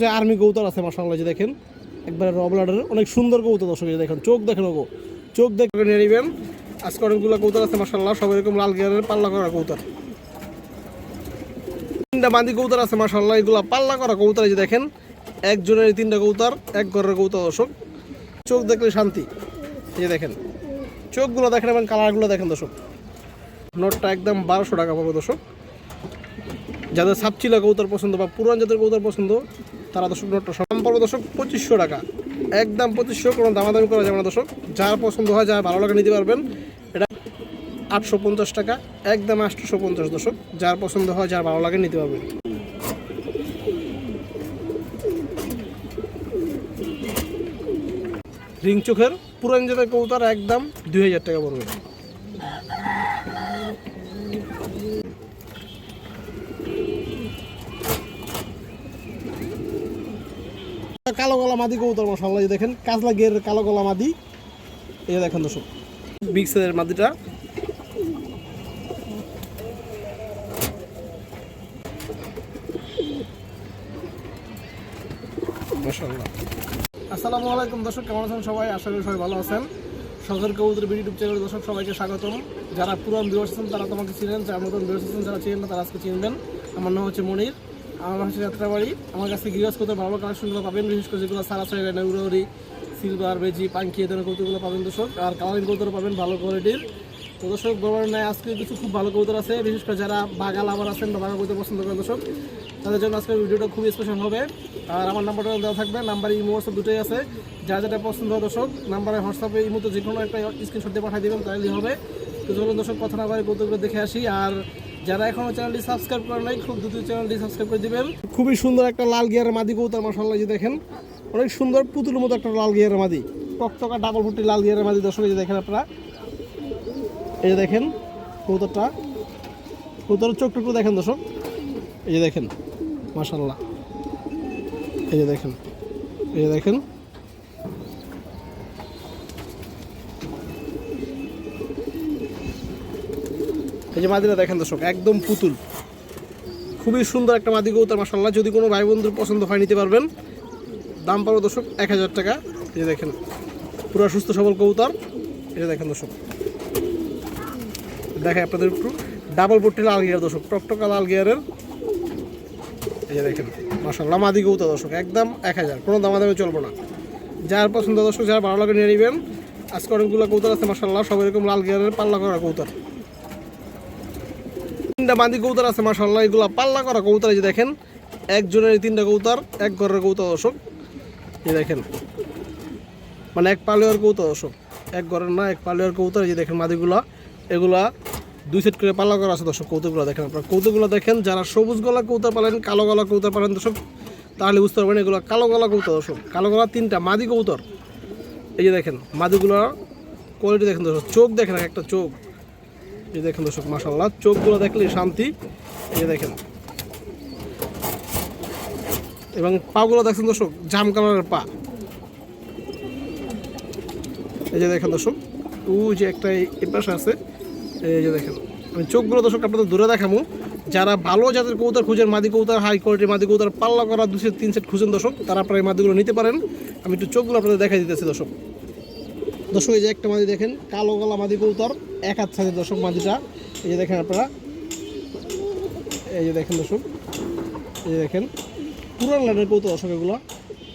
যে আর্মি কবুতর আছে মাশাআল্লাহ, যে দেখেন একবারে র ব্লাডের অনেক সুন্দর কবুতর। দর্শক যে দেখেন চোখ দেখেন, ওগো চোখ দেখে নিয়ে নেবেন। আজকে অনেকগুলো কবুতর আছে মাশাআল্লাহ, সব এরকম লাল গিয়ারের পাল্লা করা কবুতর। তিনটা বাঁধি কবুতর আছে মাশাআল্লাহ, এগুলো পাল্লা করা কবুতর। যে দেখেন একজনের তিনটা কবুতর, এক ঘরের কবুতর। দর্শক চোখ দেখলে শান্তি। এই যে দেখেন চোখগুলো দেখেন এবং কালারগুলো দেখেন। দর্শক নোটটা একদম 1200 টাকা পাবো। দর্শক যাদের সাপচিলা কবুতর পছন্দ বা পুরান জাতের কবুতর পছন্দ তারা দর্শক নোটটা দাম পড়বে দর্শক 2500 টাকা, একদম 2500, কোনো দামাদামি করা যাবে না। দর্শক যার পছন্দ হয়, যার ভালো লাগে নিতে পারবেন। এটা 850 টাকা, একদম 850। দর্শক যার পছন্দ হয়, যার ভালো লাগে নিতে পারবেন। রিং চোখের পুরান জাতের কবুতর একদম 2000 টাকা পড়বে। কালো গলা মাদি কবুতর মাশাআল্লাহ, যে দেখেন কাজলা গিয়ারের কালো গলা মাদি। এই দেখেন দর্শক বিগ সাইজের মাদিটা। মাশাআল্লাহ। আসসালামু আলাইকুম দর্শক, কেমন আছেন সবাই? আশা করি সবাই ভালো আছেন। শখের কবুতর ইউটিউব চ্যানেল দর্শক সবাইকে স্বাগতম। যারা পুরান ভিউয়ার্স আছেন তারা তোমাকে চিনেন, যারা নতুন ভিউয়ার্স আছেন যারা চিনেন না তারা আজকে চিনবেন। আমার নাম হচ্ছে মনির, আমার হচ্ছে যাত্রাবাড়ি। আমার কাছে গিরাজ করতে ভালো কালেকশনগুলো পাবেন, বিশেষ করে যেগুলো সারা সাইড নেউরি, সিলভার, বেজি, পাঙ্কি এ ধরনের কবুতরগুলো পাবেন দর্শক। আর কালারিং কবুতর পাবেন ভালো কোয়ালিটির। তো দর্শক বরাবর নেয় আজকে কিছু খুব ভালো কবুতর আছে, বিশেষ করে যারা বাঘা লাভার আছেন বা বাঘা কবুতর পছন্দ করেন দর্শক, তাদের জন্য আজকের ভিডিওটা খুবই স্পেশাল হবে। আর আমার নাম্বারটা দেওয়া থাকবে, নাম্বার ইমো হোয়াটসঅ্যাপ দুটোই আছে। যা যেটা পছন্দ হয় দর্শক নাম্বারে হোয়াটসঅ্যাপে ইমোতে যে কোনো একটা স্ক্রিনশট দিয়ে পাঠিয়ে দেবেন, তাহলেই হবে। তো চলুন দর্শক কথা না বলে কবুতরগুলো দেখে আসি। আর যারা এখনও চ্যানেলটি সাবস্ক্রাইব করেন নাই, খুব দ্রুত চ্যানেলটি সাবস্ক্রাইব করে দিবেন। খুবই সুন্দর একটা লাল গিয়ারের মাদি কবুতর মাশাআল্লাহ, যে দেখেন অনেক সুন্দর পুতুলের মতো একটা লাল গিয়ারের মাদি, টকটকা ডাবল ফুটি লাল গিয়ারের মাদি। দর্শক এই যে দেখেন আপনারা, এই যে দেখেন কবুতরটা, কবুতরের চোখ টুকু দেখেন দর্শক। এই যে দেখেন মাশাআল্লাহ, এই যে দেখেন, এই যে দেখেন এই যে মাদিটা দেখেন দর্শক, একদম পুতুল, খুবই সুন্দর একটা মাদি কবুতর মাশাআল্লাহ। যদি কোনো ভাই বন্ধুর পছন্দ হয় নিতে পারবেন। দাম পাবো দর্শক 1000 টাকা। এই যে দেখেন পুরো সুস্থ সবল কবুতর। এই যে দেখেন দর্শক, দেখেন আপনাদের একটু ডাবল পট্টি লাল গিয়ার দর্শক, টকটকা লাল গিয়ারের। এই যে দেখেন মাশাআল্লাহ মাদি কবুতর দর্শক, একদম 1000, কোনো দামাদামি চলবো না। যার পছন্দ দর্শক, যার ভালো লাগে নিয়ে নেবেন। আজকে অনেকগুলো কবুতর আছে মাশাআল্লাহ, সব এরকম লাল গিয়ারের পাল্লা করা কবুতর। তিনটা বাঁধি কবুতর আছে মাশাআল্লাহ, এগুলো পাল্লা করা কবুতর। এই যে দেখেন একজনের তিনটা কবুতর, এক ঘরের কবুতর দর্শক। এই দেখেন মানে এক পালিয়ার কবুতর দর্শক, এক ঘরের না, এক পালিয়ার কবুতর। এই যে দেখেন মাদিগুলা, এগুলা 2 সেট করে পাল্লা করা আছে দর্শক। কৌতুকগুলো দেখেন আপনারা, কৌতুকগুলো দেখেন। যারা সবুজ গলা কবুতর পালেন, কালো গলা কবুতর পালেন দর্শক, তাহলে বুঝতে পারবেন এগুলো কালো গলা কবুতর দর্শক। কালো গলা তিনটা মাদি কবুতর। এই যে দেখেন মাদিগুলো কোয়ালিটি দেখেন দর্শক, চোখ দেখেন একটা চোখ। এই দেখেন দর্শক মাশাআল্লাহ, চোখগুলো দেখলে শান্তি। এই যে দেখেন, এবং পাগুলো দেখছেন দর্শক, জাম কালারের পা। এই যে দেখেন দর্শক, ওই যে একটা এই পাশে আছে। এই যে দেখেন আমি চোখগুলো দর্শক আপনাদের দূরে দেখাবো। যারা ভালো জাতের কবুতর খুঁজেন, মাদি কবুতর, হাই কোয়ালিটির মাদি কবুতর পাল্লা করা 2 সেট 3 সেট খুঁজেন দর্শক, তারা আপনারা এই মাদিগুলো নিতে পারেন। আমি একটু চোখগুলো আপনাদের দেখাই দিতেছি দর্শক। দর্শক এই যে একটা মাদি দেখেন, কালো গলা মাদি কবুতর, 1 হাত সাইজের দর্শক মাদিটা। এই যে দেখেন আপনারা, এই যে দেখেন দর্শক, এই যে দেখেন পুরান লাইনের কবুতর দর্শক। এগুলো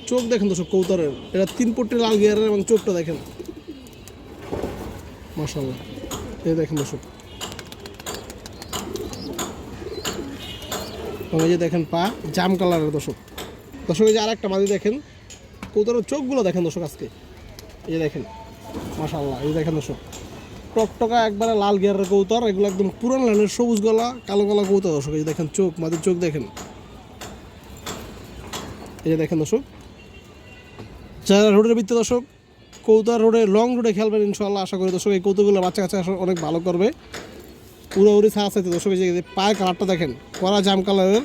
চোখ দেখেন দর্শক কবুতরের, এটা 3 পট্টি লাল গিয়ারের, এবং চোখটা দেখেন মাশাআল্লাহ। এই দেখেন দর্শক, এই যে দেখেন পা জাম কালারের দর্শক। দর্শক এই যে আরেকটা মাদি দেখেন, কবুতরের চোখগুলো দেখেন দর্শক আজকে। এই যে দেখেন মাশাআল্লাহ, এই দেখেন দর্শক টকটকা একবারে লাল গিয়ারের কবুতর। এগুলো একদম পুরান লাইনের সবুজ গলা কালো গলা কবুতর দর্শক। এই যে দেখেন চোখ, মাদির চোখ দেখেন। এই যে দেখেন দর্শক, যারা রোডের ভিত্তি দর্শক কবুতর রোডে লং রোডে খেলবেন ইনশাআল্লাহ, আশা করি দর্শক এই কৌতুকগুলো বাচ্চা কাচ্চা অনেক ভালো করবে। উড়ি ছাড়া চাইতে দর্শক। এই যে পায়ের কালারটা দেখেন, কড়া জাম কালারের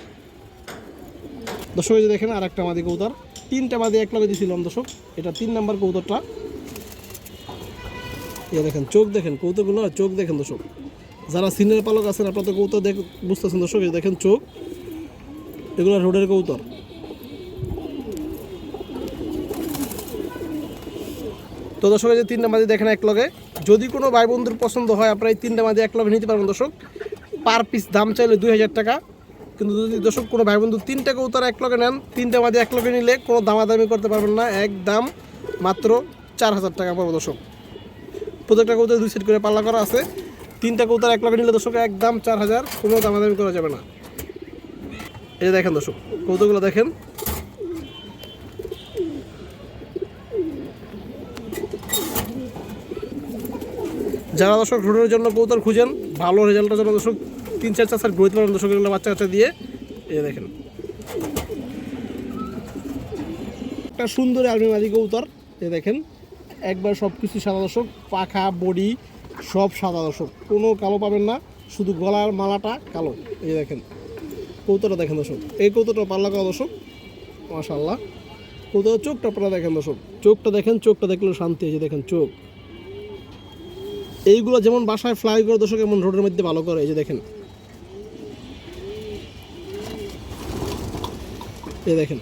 দর্শক। এই যে দেখেন আর একটা মাদি কবুতর, 3টা মাদি এক লগে দিয়েছিলাম দর্শক, এটা 3 নাম্বার কবুতরটা। এই দেখেন চোখ দেখেন, কবুতরগুলো চোখ দেখেন দর্শক। যারা সিনিয়র পালক আছেন আপনাদের কবুতর বুঝতেছেন দর্শক। এই দেখেন চোখ, এগুলো রোডের কবুতর। তো দর্শক এই যে 3টা মাদি দেখেন এক লগে, যদি কোনো ভাই বন্ধুর পছন্দ হয় আপনারা এই 3টা মাদি এক লগে নিতে পারবেন দর্শক। পার পিস দাম চাইলে 2000 টাকা, কিন্তু যদি দর্শক কোনো ভাই বন্ধু 3টা কবুতর এক লগে নেন, 3টা মাদি এক লগে নিলে কোনো দামাদামি করতে পারবেন না, একদম মাত্র 4000 টাকা পড়বে দর্শক। প্রত্যেকটা কবুতর 2 সেট করে পাল্লা করা আছে, 3টা কবুতর এক লগে নিলে দর্শক একদম 4000, কোনো দামাদামি করা যাবে না। এই যে দেখেন দর্শক কবুতরগুলো দেখেন, যারা দর্শক ঠোঁটের জন্য কবুতর খুঁজেন, ভালো রেজাল্টের জন্য দর্শক 3-4 সেট গ্রোথ পাবেন দর্শক এগুলো বাচ্চা কাচ্চা দিয়ে। এই দেখেন একটা সুন্দর আর্মি মাদি কবুতর, এই দেখেন একবার সব কিছু সাদা দর্শক, পাখা বডি সব সাদা দর্শক, কোনো কালো পাবেন না, শুধু গলার মালাটা কালো। এই দেখেন কবুতরটা দেখেন দর্শক, এই কবুতরটা পাল্লা করা দর্শক, মাশাআল্লাহ। কবুতর চোখটা আপনারা দেখেন দর্শক, চোখটা দেখেন, চোখটা দেখলেও শান্তি। এই যে দেখেন চোখ, এইগুলো যেমন বাসায় ফ্লাই করে দর্শক এমন রোডের মধ্যে ভালো করে। এই যে দেখেন, এই দেখেন।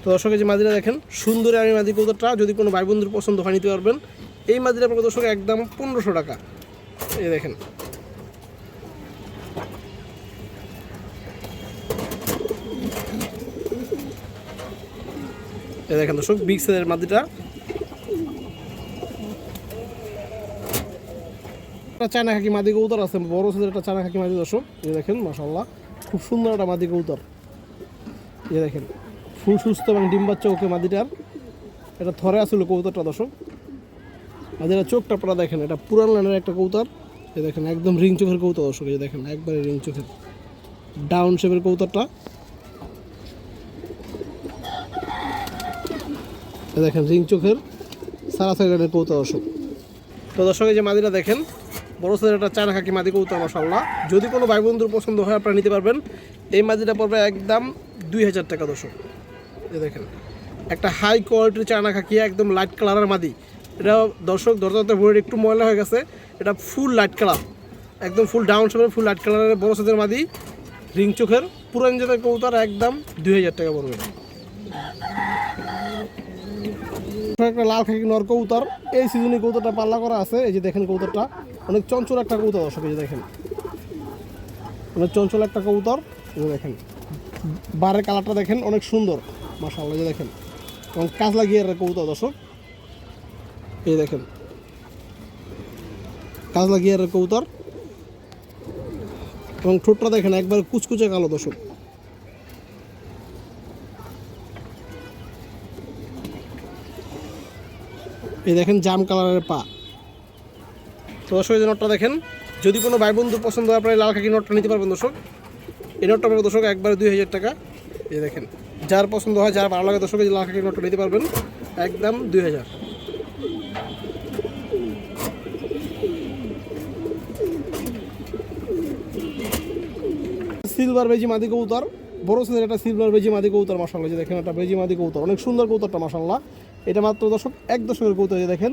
তো দর্শক এই যে মাদিরা দেখেন, সুন্দর আর্মি মাদি কবুতরটা যদি কোনো ভাই বন্ধুর পছন্দ হয় নিতে পারবেন। এই মাদিরা আপনার দর্শক একদম 1500 টাকা। এই দেখেন এই দেখেন দর্শক বিগ সাইজের মাদিটা, চায়না খাকি মাদি কবুতর আছে, বড় সাইজের একটা চায়না খাকি মাদি দর্শক। এই দেখেন মাশাআল্লাহ, খুব সুন্দর একটা মাদি কবুতর। এই দেখেন ফুল সুস্থ এবং ডিম বাচ্চা ওকে মাদিটার, এটা থরে আসলে কবুতরটা দর্শক। মাদিটার চোখটা আপনারা দেখেন, এটা পুরান লাইনের একটা কবুতর। এই দেখেন একদম রিং চোখের কবুতর দর্শক, এই দেখেন একবারে রিং চোখের ডাউন শেপের কবুতরটা। এই দেখেন রিং চোখের সারাসারি লাইনের কবুতর দর্শক। তো দর্শক এই যে মাদিটা দেখেন, বড় সাইজের একটা চায়না খাকি মাদি কবুতর মাশাআল্লাহ। যদি কোনো ভাই বন্ধুর পছন্দ হয় আপনারা নিতে পারবেন। এই মাদিটা পড়বে একদম 2000 টাকা দর্শক। এই দেখেন একটা হাই কোয়ালিটির চায়না খাকি, একদম লাইট কালারের মাদি। এটা দর্শক দরজাতে ভরে একটু ময়লা হয়ে গেছে, এটা ফুল লাইট কালার, একদম ফুল ডাউন শেপের ফুল লাইট কালারের বড় সাইজের মাদি, রিং চোখের পুরান জাতের কবুতর, একদম 2000 টাকা পড়বে। একটা লাল খাকি নর কবুতর, এই সিজনে কবুতরটা পাল্লা করা আছে। এই যে দেখেন কবুতরটা অনেক চঞ্চল একটা কবুতর দর্শক। এই যে দেখেন অনেক চঞ্চল একটা কবুতর। এই দেখেন বারের কালারটা দেখেন অনেক সুন্দর মাশাআল্লাহ। এই দেখেন এবং কাজলা গিয়ারের কবুতর দর্শক। এই দেখেন কাজলা গিয়ারের কবুতর এবং ঠোঁটটা দেখেন একবার কুচকুচে কালো দর্শক। এই দেখেন জাম কালারের পা। তো দর্শক এই নটটা দেখেন, যদি কোনো ভাই বন্ধু পছন্দ হয় আপনার লাল খাকি নটটা নিতে পারবেন দর্শক। এই নটটা পাবেন দর্শক একবারে 2000 টাকা। এই দেখেন যার পছন্দ হয়, যার ভালো লাগে দর্শক এই লাল খাকি নটটা নিতে পারবেন একদম 2000। সিলভার বেজি মাদি কবুতর, বড় সাইজের একটা সিলভার বেজি মাদি কবুতর মাশাআল্লাহ। যে দেখেন একটা বেজি মাদি কবুতর, অনেক সুন্দর কবুতরটা মাশাআল্লাহ। এটা মাত্র দর্শক 1 দশকের কবুতর। এই দেখেন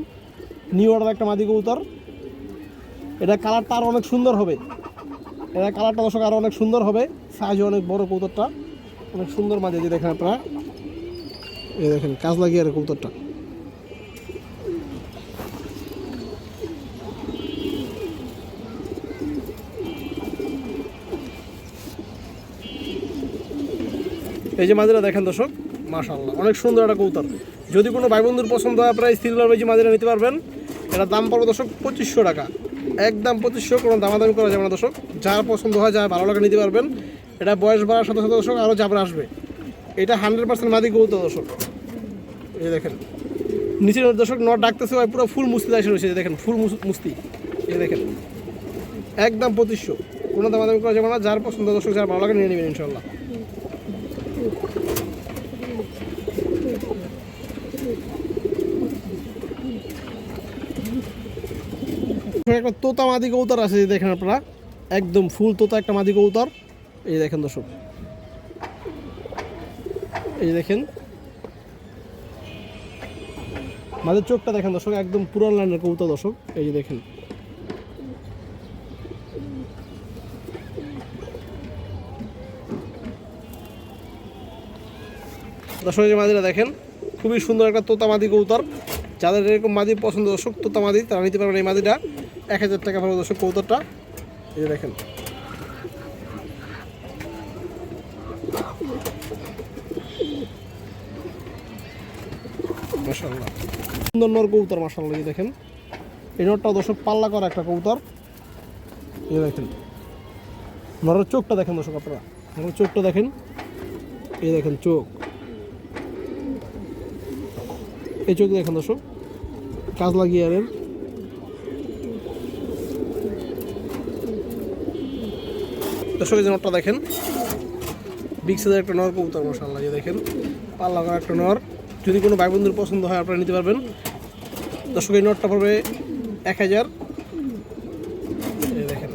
নিউ অর্ডার একটা মাদি কবুতর, এটা কালারটা আরও অনেক সুন্দর হবে, এটা কালারটা দর্শক আরও অনেক সুন্দর হবে, সাইজও অনেক বড় কবুতরটা, অনেক সুন্দর মাদি। যে দেখেন আপনারা, এই দেখেন কাজ লাগিয়ে আর কবুতরটা। এই যে মাদিরা দেখেন দর্শক মাশাআল্লাহ, অনেক সুন্দর একটা কবুতর। যদি কোনো ভাই বন্ধুর পছন্দ হয় আপনারা সিলভার বেজি মাদিরা নিতে পারবেন। এটা দাম পড়বে দর্শক 2500 টাকা, একদম 2500, কোনো দামাদামি করা যাবে না দর্শক। যার পছন্দ হয়, যার ভালো লাগে নিতে পারবেন। এটা বয়স বাড়ার সাথে সাথে দর্শক আরও জাবরা আসবে। এটা 100% মাদি কবুতর দর্শক। এই দেখেন নিচের দর্শক নট ডাকতেছে, পুরো ফুল মুস্তি এসে রয়েছে। দেখেন ফুল মুস্তি। এই দেখেন একদম 2500, কোনো দামাদামি করা যাবে না। যার পছন্দ দর্শক, যার ভালো লাগে নিয়ে নেবেন ইনশাল্লাহ। একটা তোতা মাদি কবুতর আছে, দেখেন আপনারা একদম ফুল তোতা একটা মাদি কবুতর। এই দেখেন দর্শক, এই দেখেন মাদের চোখটা দেখেন দর্শক, একদম পুরান লাইনের কবুতর দর্শক। এই যে দেখেন দর্শক, এই মাদিরা দেখেন খুবই সুন্দর একটা তোতা মাদি কবুতর। যাদের এরকম মাদি পছন্দ দর্শক, তোতা মাদি, তারা নিতে পারবেন এই মাদিটা। 1000 টাকা পড়বে দর্শক কবুতরটা। এই যে দেখেন মাশাআল্লাহ, সুন্দর নর কবুতর মাশাআল্লাহ। এই দেখেন এই নরটাও দর্শক পাল্লা করা একটা কবুতর। এই দেখেন নরের চোখটা দেখেন দর্শক, আপনারা নরের চোখটা দেখেন। এই দেখেন চোখ, এই চোখ দেখেন দর্শক, কাজ লাগিয়ে আরেন। দর্শক এই যে নরটা দেখেন, বিগ সাইজের একটা নর কবুতর মাশাআল্লাহ। এই দেখেন পাল্লা করা একটা নর। যদি কোনো ভাই বন্ধুর পছন্দ হয় আপনারা নিতে পারবেন দর্শক। এই নটটা পড়বে 1000। এই দেখেন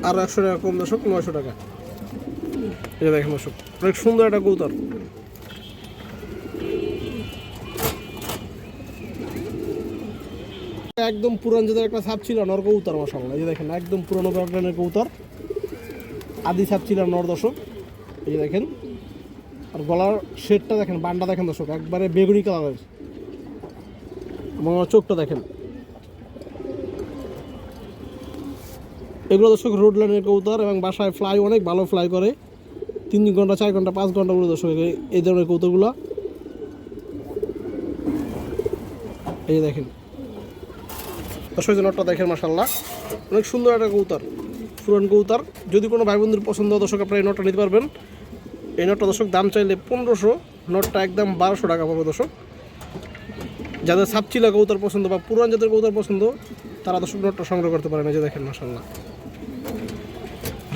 আরও 100 টাকা কম দর্শক, 900 টাকা। এই দেখেন দর্শক অনেক সুন্দর একটা কবুতর। একদম পুরান জাতের একটা ছাপ ছিল নর কবুতর মাশাআল্লাহ। এই দেখেন একদম পুরনো ব্র্যান্ডের কবুতর, আদি ছাপ ছিল নর দর্শক। এই দেখেন আর গলার শেডটা দেখেন, বান্ডা দেখেন দর্শক, একবারে বেগুনি কালারের। এবং চোখটা দেখেন। এগুলো দর্শক রোড লাইনের কবুতর এবং বাসায় ফ্লাই অনেক ভালো ফ্লাই করে, 3 ঘন্টা 4 ঘন্টা 5 ঘন্টা করে দর্শক এই ধরনের কবুতরগুলো। এই যে দেখেন দর্শক যে নটটা দেখেন মাশাআল্লাহ, অনেক সুন্দর একটা কবুতর, পুরান কবুতর। যদি কোনো ভাই বন্ধুর পছন্দ হয় দর্শক আপনারা এই নটটা নিতে পারবেন। এই নটটা দর্শক দাম চাইলে 1500, নটটা একদম 1200 টাকা পাবে দর্শক। যাদের সাপচিলা কবুতর পছন্দ বা পুরান জাতের কবুতর পছন্দ তারা দর্শক নটটা সংগ্রহ করতে পারেন। এই যে দেখেন মাশাআল্লাহ,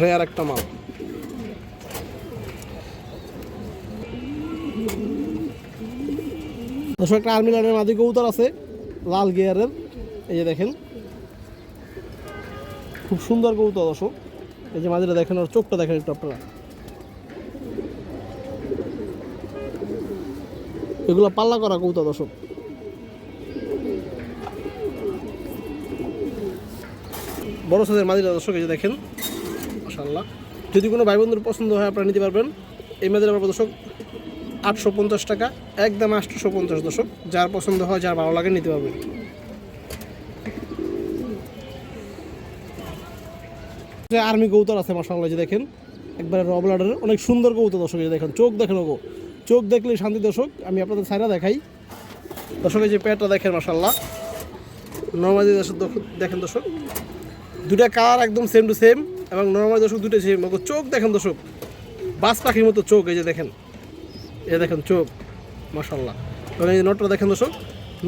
রেয়ার একটা মাল। দর্শক একটা আর্মি লাইনের মাদি কবুতর আছে লাল গিয়ারের। এই যে দেখেন খুব সুন্দর কবুতর দর্শক। এই যে মাদিটা দেখেন, ওর চোখটা দেখেন একটু আপনারা। এগুলো পাল্লা করা কবুতর দর্শক। বড় সাইজের মাদিটা দর্শক। এই যে দেখেন মাশাআল্লাহ, যদি কোনো ভাই বন্ধুর পছন্দ হয় আপনারা নিতে পারবেন। এই মাদিটা পাবো দর্শক 850 টাকা, একদম 850 দর্শক। যার পছন্দ হয়, যার ভালো লাগে নিতে পারবেন। আর্মি কবুতর আছে মাশাআল্লাহ। যে দেখেন একবারে র ব্লাডের অনেক সুন্দর কবুতর দর্শক। এই দেখেন চোখ দেখেন, ওগো চোখ দেখলেই শান্তি দর্শক। আমি আপনাদের সাইডা দেখাই দর্শক। এই যে পেটটা দেখেন মাশাআল্লাহ, নরমালি দর্শক দেখেন দর্শক, দুটা কালার একদম সেম টু সেম এবং নরমালি দর্শক দুটো সেম। চোখ দেখেন দর্শক, বাজ পাখির মতো চোখ। এই যে দেখেন, এই দেখেন চোখ মাশাআল্লাহ। এবং এই নটটা দেখেন দর্শক,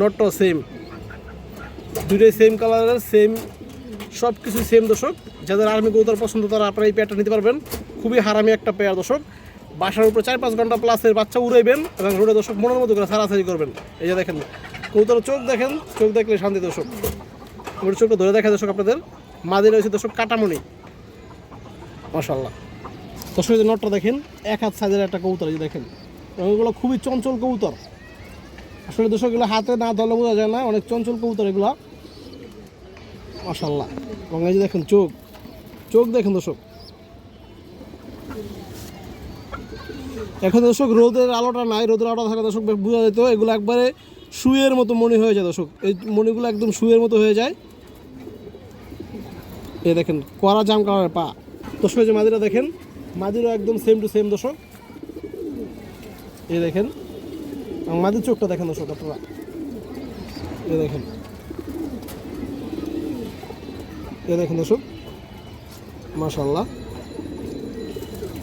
নটটাও সেম, দুটোই সেম কালারের, সেম সব কিছু সেম দর্শক। যাদের আর্মি কবুতর পছন্দ তারা আপনারা এই পেয়ারটা নিতে পারবেন। খুবই হারামি একটা পেয়ার দর্শক। বাসার উপরে 4-5 ঘন্টা প্লাসের বাচ্চা উড়াইবেন এবং রোডে দর্শক মনের মতো করে ছাড়াছাড়ি করবেন। এই যে দেখেন কবুতর চোখ দেখেন, চোখ দেখলে শান্তি দর্শক। ওর চোখটা ধরে দেখা দর্শক আপনাদের। মাদি রয়েছে দর্শক কাটামণি মাশাআল্লাহ। দর্শক যে নটটা দেখেন, 1 হাত সাইজের একটা কবুতর। এই যে দেখেন এগুলো খুবই চঞ্চল কবুতর আসলে দর্শক। এগুলো হাতে না ধরলে বোঝা যায় না, অনেক চঞ্চল কবুতর এগুলো মাশাআল্লাহ। এবং এই যে দেখেন চোখ, চোখ দেখেন দর্শক। এখন দর্শক রোদের আলোটা নাই, রোদের আলোটা থাকা দর্শক বোঝা যেত। এগুলো একবারে শুয়ের মতো মনি হয়ে যায় দর্শক। এই মনিগুলো একদম শুয়ের মতো হয়ে যায়। এই দেখেন কড়া জাম কালারের পা দর্শক। যে মাদিরা দেখেন, মাদিরও একদম সেম টু সেম দর্শক। এই দেখেন মাদির চোখটা দেখেন দর্শক আপনারা। এই দেখেন, এই দেখেন দর্শক মাশাআল্লাহ।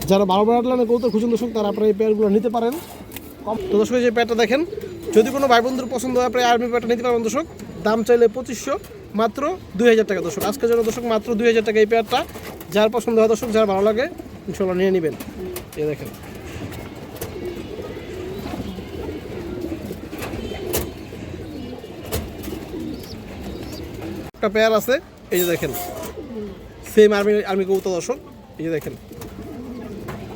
যারা 12 ব্যাট লাইনে কবুতর খুঁজছেন দর্শক তারা আপনারা এই পেয়ারগুলো নিতে পারেন। তো দর্শক যে পেয়ারটা দেখেন, যদি কোনো ভাই বন্ধুর পছন্দ হয় আপনারা আর্মি পেয়ারটা নিতে পারবেন দর্শক। দাম চাইলে 2500, মাত্র 2000 টাকা দর্শক। আজকের জন্য দর্শক মাত্র 2000 টাকা এই পেয়ারটা। যার পছন্দ হয় দর্শক, যার ভালো লাগে ইনশাআল্লাহ নিয়ে নেবেন। এই দেখেন একটা পেয়ার আছে। এই যে দেখেন সেম আর্মি কবুতর দর্শক। এই যে দেখেন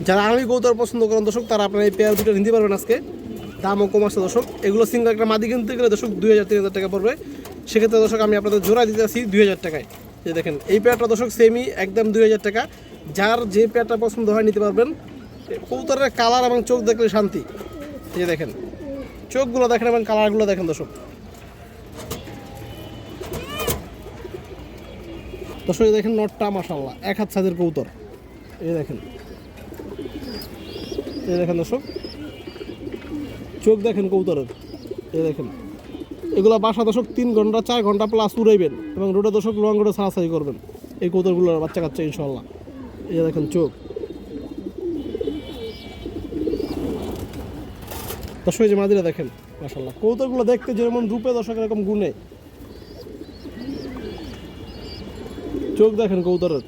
যারা আর্মি কবুতর পছন্দ করেন দর্শক তারা আপনারা এই পেয়ার দুটো নিতে পারবেন আজকে। দামও কম আছে দর্শক। এগুলো সিঙ্গেল একটা মাদি কিনতে গেলে দর্শক 2000-3000 টাকা পড়বে। সেক্ষেত্রে দর্শক আমি আপনাদের জোড়া দিতে আসি 2000 টাকায়। এই দেখেন এই পেয়ারটা দর্শক সেমই একদম 2000 টাকা। যার যে পেয়ারটা পছন্দ হয় নিতে পারবেন। কবুতরের কালার এবং চোখ দেখলে শান্তি। এই যে দেখেন চোখগুলো দেখেন এবং কালারগুলো দেখেন দর্শক। দর্শক দেখেন নটটা মাশাআল্লাহ 1 হাত সাইজের কবুতর। এই দেখেন দর্শক চোখ দেখেন কবুতরের। এই দেখেন এগুলো বাসা দর্শক 3 ঘন্টা 4 ঘন্টা প্লাস উড়াইবেন এবং রোডে দর্শক লং রোডে ছাড়াছাড়ি করবেন এই কবুতরগুলোর বাচ্চা কাচ্চা ইনশাআল্লাহ। এই দেখেন চোখ দর্শক, যে মাদিরা দেখেন মাশাআল্লাহ কবুতরগুলো দেখতে যেমন রূপে দর্শক এরকম গুণে। চোখ দেখেন কবুতরের।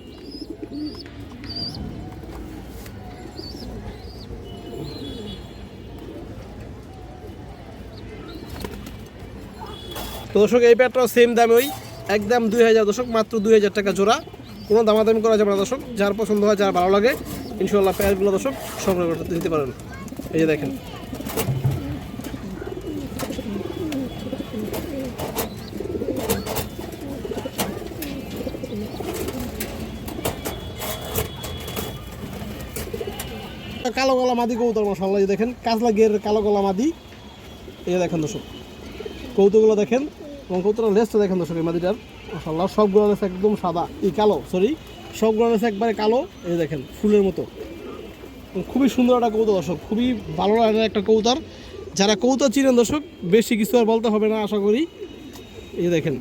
তো দর্শক এই প্যাটটাও সেম দামে ওই একদম 2000 দর্শক, মাত্র 2000 টাকা জোড়া। কোনো দামাদামি করা যাবে না দর্শক, যার পছন্দ হয় যার ভালো লাগে ইনশাআল্লাহ প্যাটগুলো দর্শক সংগ্রহ করতে দিতে পারেন। এই যে দেখেন কালো গলা মাদি কবুতর মাশাআল্লাহ। এই দেখেন কাজলা গিয়ের কালো গলা মাদি। এই দেখেন দর্শক কবুতরগুলো দেখেন এবং কবুতরের লেজটা দেখেন দর্শক। এই মাদিটার মাশাআল্লাহ সবগুলো লেজ একদম সাদা, এই কালো সরি সবগুলো লেজ একবারে কালো। এই দেখেন ফুলের মতো, খুবই সুন্দর একটা কবুতর দর্শক, খুবই ভালো লাগে একটা কবুতর। যারা কবুতর চিনেন দর্শক বেশি কিছু আর বলতে হবে না আশা করি। এই দেখেন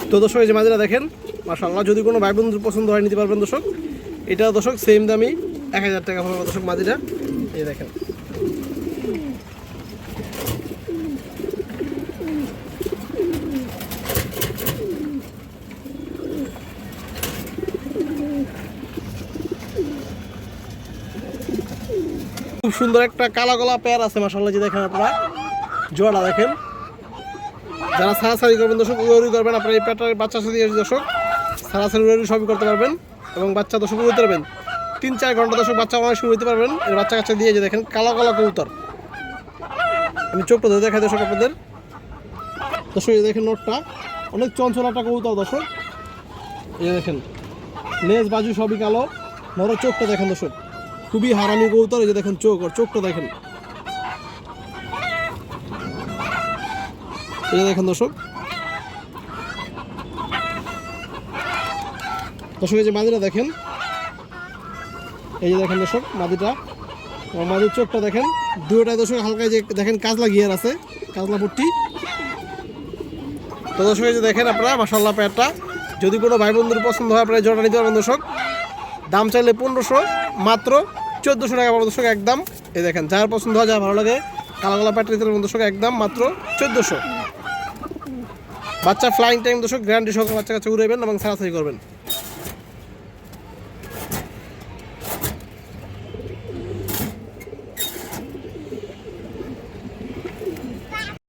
তো দর্শক এই যে মাদিরা দেখেন মাশাআল্লাহ, যদি কোনো ভাই বন্ধুর পছন্দ হয় নিতে পারবেন দর্শক। এটা দর্শক সেম দামি 1000 টাকা পড়বে দর্শক মাদিরা। এই দেখেন খুব সুন্দর একটা কালা গলা পেয়ার আছে মাশাআল্লাহ। যে দেখেন আপনারা জোড়া দেখেন, যারা সারাসারি করবেন দর্শক উড়ি করবেন আপনারা এই পেয়ারটার বাচ্চা সাথে দর্শক সারাসারি উড়ি সবই করতে পারবেন এবং বাচ্চা দর্শক উড়তে পারবেন 3-4 ঘন্টা দর্শক বাচ্চা অনেক সময় উড়তে পারবেন। এর বাচ্চা কাচ্চা দিয়ে যে দেখেন কালা কালা কবুতর। আমি চোখটা ধরে দেখাই দর্শক আপনাদের। দর্শক এই দেখেন নোটটা অনেক চঞ্চল একটা কবুতর দর্শক। এই দেখেন লেজ বাজু সবই কালো, বড় চোখটা দেখেন দর্শক খুবই হারামি কবুতর। এই যে দেখেন চোখ, আর চোখটা দেখেন। এই দেখেন দর্শক এই যে মাদিটা দেখেন। এই যে দেখেন দর্শক মাদিটা, মাদির চোখটা দেখেন দুটোটাই দর্শক হালকা যে দেখেন কাজলা গিয়ার আছে, কাজলা পট্টি। তো দর্শক এই যে দেখেন আপনারা মাশাআল্লাহ পেয়ারটা যদি কোনো ভাই বন্ধুর পছন্দ হয় আপনারা জোড়া নিতে পারবেন দর্শক। দাম চাইলে 1500, মাত্র 1400 টাকা পাবেন দর্শক একদম। এই দেখেন যার পছন্দ হয় যার ভালো লাগে কালা কালা প্যাটার নিতে পারবেন দর্শক একদম মাত্র 1400। বাচ্চা ফ্লাইং টাইম দর্শক গ্যারান্টি সহকারে বাচ্চা কাচ্চা উড়াইবেন এবং ছাড়াছাড়ি করবেন।